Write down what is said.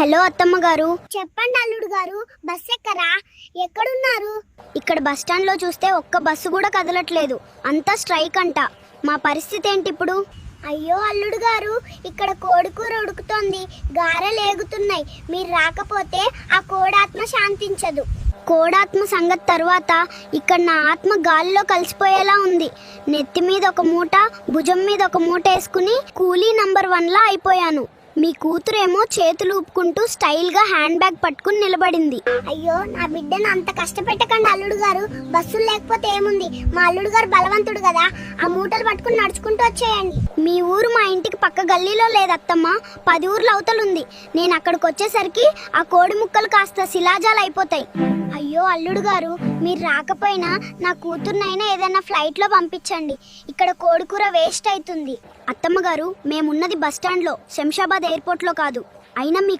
Hello అత్తమ్మ గారు. చెప్పండి అల్లుడు గారు, బస్ ఎక్కరా? ఎక్కడున్నారు? ఇక్కడ బస్ స్టాండ్ లో చూస్తే ఒక్క బస్సు కూడా కదలట్లేదు. అంతా స్ట్రైక్ అంట. మా పరిస్థితి ఏంటి ఇప్పుడు? అయ్యో అల్లుడు గారు, ఇక్కడ కోడికూర ఉడుకుతోంది, గారెలు ఏగుతున్నాయి. మీరు రాకపోతే ఆ కోడాత్మ శాంతించదు. కోడాత్మ సంగతి తర్వాత ఇక్కడ నా ఆత్మ గాలిలో కలిసిపోయేలా ఉంది. నెత్తి మీద ఒక మూట, భుజం మీద ఒక మూట వేసుకుని కూలీ నంబర్ 1 లా అయిపోయాను. మీ కూతురేమో చేతులు ఊపుకుంటూ స్టైల్ గా హ్యాండ్ బ్యాగ్ పట్టుకుని నిలబడింది. అయ్యో నా బిడ్డను అంత కష్టపెట్టకండి అల్లుడు గారు. బస్సులు లేకపోతే ఏముంది, మా అల్లుడు గారు బలవంతుడు కదా, ఆ మూటలు పట్టుకుని నడుచుకుంటూ వచ్చేయండి. మీ ఊరు మా ఇంటికి పక్క గల్లీలో లేదత్తమ్మ, 10 ఊర్ల అవతలుంది. నేను అక్కడికి వచ్చేసరికి ఆ కోడి ముక్కలు కాస్త శిలాజాలు అయిపోతాయి. అయ్యో అల్లుడు గారు, మీరు రాకపోయినా నా కూతుర్నైనా ఏదైనా ఫ్లైట్ లో పంపించండి. ఇక్కడ కోడికూర వేస్ట్ అవుతుంది. అత్తమ్మ గారు, మేమున్నది బస్ స్టాండ్ లో, శంషాబాద్ ఎయిర్పోర్ట్ లో కాదు. అయినా మీ